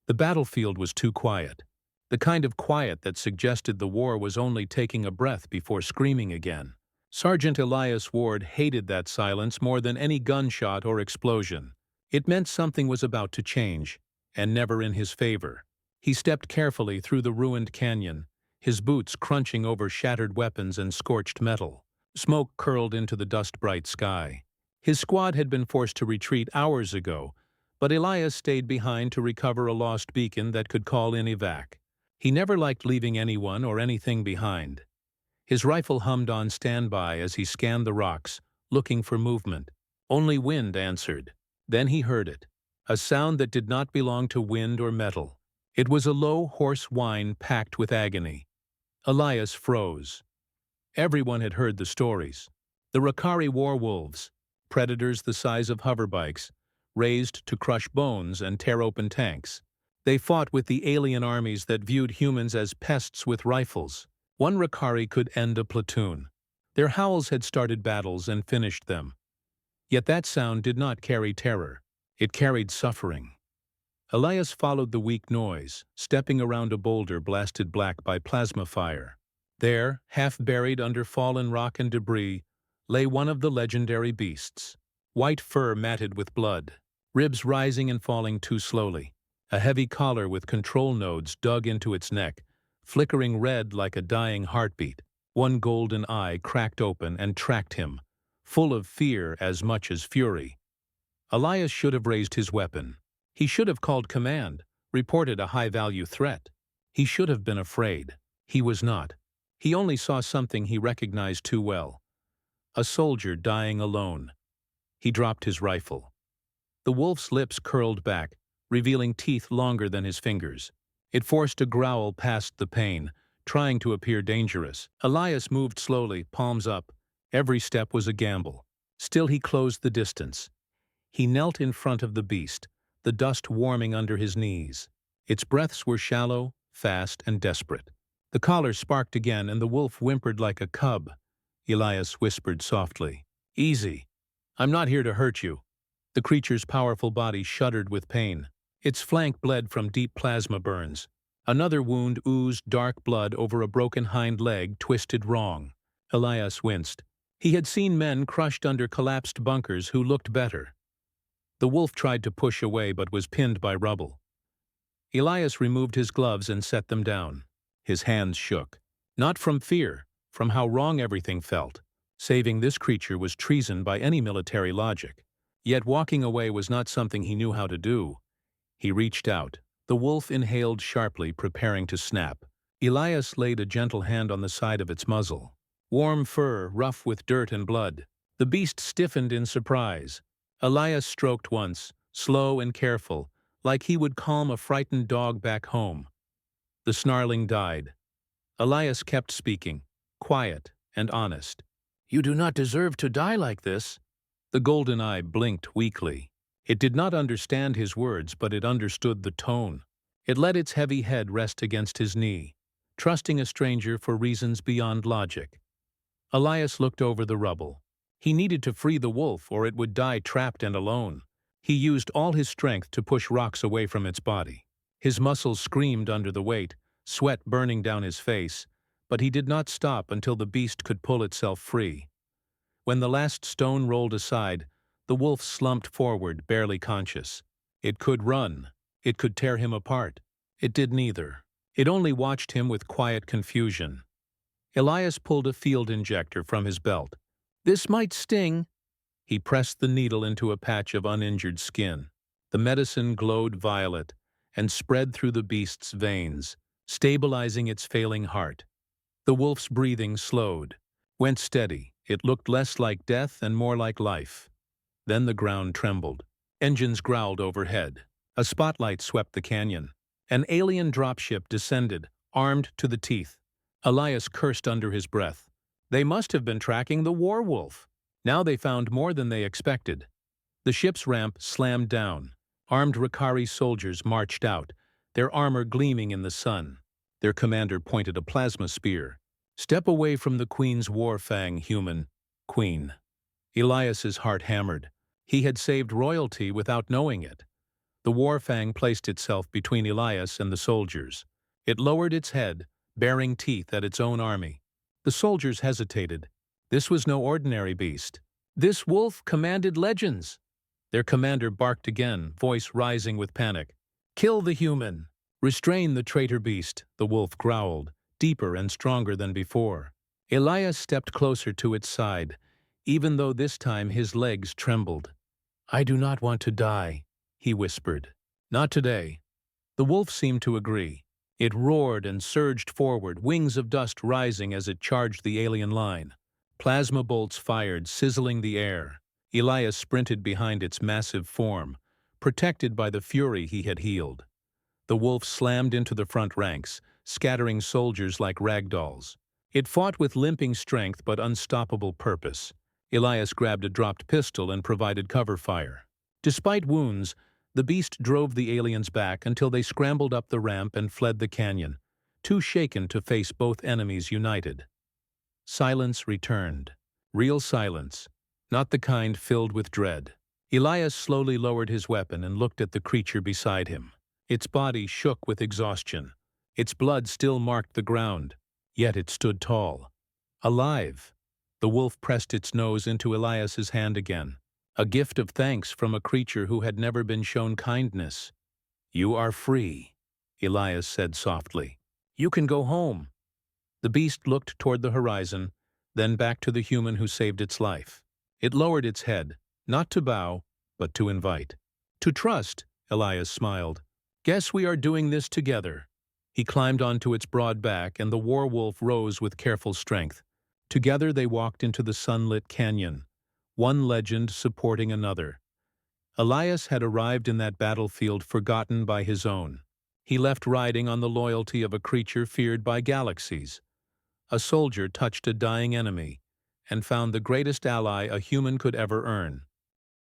The battlefield was too quiet. The kind of quiet that suggested the war was only taking a breath before screaming again. Sergeant Elias Ward hated that silence more than any gunshot or explosion. It meant something was about to change, and never in his favor. He stepped carefully through the ruined canyon, his boots crunching over shattered weapons and scorched metal. Smoke curled into the dust-bright sky. His squad had been forced to retreat hours ago, but Elias stayed behind to recover a lost beacon that could call in evac. He never liked leaving anyone or anything behind. His rifle hummed on standby as he scanned the rocks, looking for movement. Only wind answered. Then he heard it, a sound that did not belong to wind or metal. It was a low, hoarse whine packed with agony. Elias froze. Everyone had heard the stories. The Rakari war wolves, predators the size of hoverbikes, raised to crush bones and tear open tanks. They fought with the alien armies that viewed humans as pests with rifles. One Rakari could end a platoon. Their howls had started battles and finished them. Yet that sound did not carry terror. It carried suffering. Elias followed the weak noise, stepping around a boulder blasted black by plasma fire. There, half buried under fallen rock and debris, lay one of the legendary beasts. White fur matted with blood, ribs rising and falling too slowly, a heavy collar with control nodes dug into its neck, flickering red like a dying heartbeat. One golden eye cracked open and tracked him, full of fear as much as fury. Elias should have raised his weapon. He should have called command, reported a high-value threat. He should have been afraid. He was not. He only saw something he recognized too well. A soldier dying alone. He dropped his rifle. The wolf's lips curled back, revealing teeth longer than his fingers. It forced a growl past the pain, trying to appear dangerous. Elias moved slowly, palms up. Every step was a gamble. Still he closed the distance. He knelt in front of the beast, the dust warming under his knees. Its breaths were shallow, fast, and desperate. The collar sparked again, and the wolf whimpered like a cub. Elias whispered softly, "Easy. I'm not here to hurt you." The creature's powerful body shuddered with pain. Its flank bled from deep plasma burns. Another wound oozed dark blood over a broken hind leg twisted wrong. Elias winced. He had seen men crushed under collapsed bunkers who looked better. The wolf tried to push away but was pinned by rubble. Elias removed his gloves and set them down. His hands shook. Not from fear, from how wrong everything felt. Saving this creature was treason by any military logic. Yet walking away was not something he knew how to do. He reached out. The wolf inhaled sharply, preparing to snap. Elias laid a gentle hand on the side of its muzzle. Warm fur, rough with dirt and blood. The beast stiffened in surprise. Elias stroked once, slow and careful, like he would calm a frightened dog back home. The snarling died. Elias kept speaking, quiet and honest. "You do not deserve to die like this." The golden eye blinked weakly. It did not understand his words, but it understood the tone. It let its heavy head rest against his knee, trusting a stranger for reasons beyond logic. Elias looked over the rubble. He needed to free the wolf, or it would die trapped and alone. He used all his strength to push rocks away from its body. His muscles screamed under the weight, sweat burning down his face, but he did not stop until the beast could pull itself free. When the last stone rolled aside, the wolf slumped forward, barely conscious. It could run. It could tear him apart. It did neither. It only watched him with quiet confusion. Elias pulled a field injector from his belt. "This might sting." He pressed the needle into a patch of uninjured skin. The medicine glowed violet and spread through the beast's veins, stabilizing its failing heart. The wolf's breathing slowed, went steady. It looked less like death and more like life. Then the ground trembled. Engines growled overhead. A spotlight swept the canyon. An alien dropship descended, armed to the teeth. Elias cursed under his breath. They must have been tracking the war wolf. Now they found more than they expected. The ship's ramp slammed down. Armed Rakari soldiers marched out, their armor gleaming in the sun. Their commander pointed a plasma spear. "Step away from the Queen's war fang, human." Queen. Elias's heart hammered. He had saved royalty without knowing it. The warfang placed itself between Elias and the soldiers. It lowered its head, baring teeth at its own army. The soldiers hesitated. This was no ordinary beast. This wolf commanded legends. Their commander barked again, voice rising with panic. "Kill the human! Restrain the traitor beast," the wolf growled, deeper and stronger than before. Elias stepped closer to its side, even though this time his legs trembled. "I do not want to die," he whispered. "Not today." The wolf seemed to agree. It roared and surged forward, wings of dust rising as it charged the alien line. Plasma bolts fired, sizzling the air. Elias sprinted behind its massive form, protected by the fury he had healed. The wolf slammed into the front ranks, scattering soldiers like ragdolls. It fought with limping strength but unstoppable purpose. Elias grabbed a dropped pistol and provided cover fire. Despite wounds, the beast drove the aliens back until they scrambled up the ramp and fled the canyon, too shaken to face both enemies united. Silence returned. Real silence, not the kind filled with dread. Elias slowly lowered his weapon and looked at the creature beside him. Its body shook with exhaustion. Its blood still marked the ground, yet it stood tall. Alive. The wolf pressed its nose into Elias's hand again, a gift of thanks from a creature who had never been shown kindness. "You are free," Elias said softly. "You can go home." The beast looked toward the horizon, then back to the human who saved its life. It lowered its head, not to bow, but to invite. "To trust," Elias smiled. "Guess we are doing this together." He climbed onto its broad back, and the war wolf rose with careful strength. Together they walked into the sunlit canyon, one legend supporting another. Elias had arrived in that battlefield forgotten by his own. He left riding on the loyalty of a creature feared by galaxies. A soldier touched a dying enemy and found the greatest ally a human could ever earn.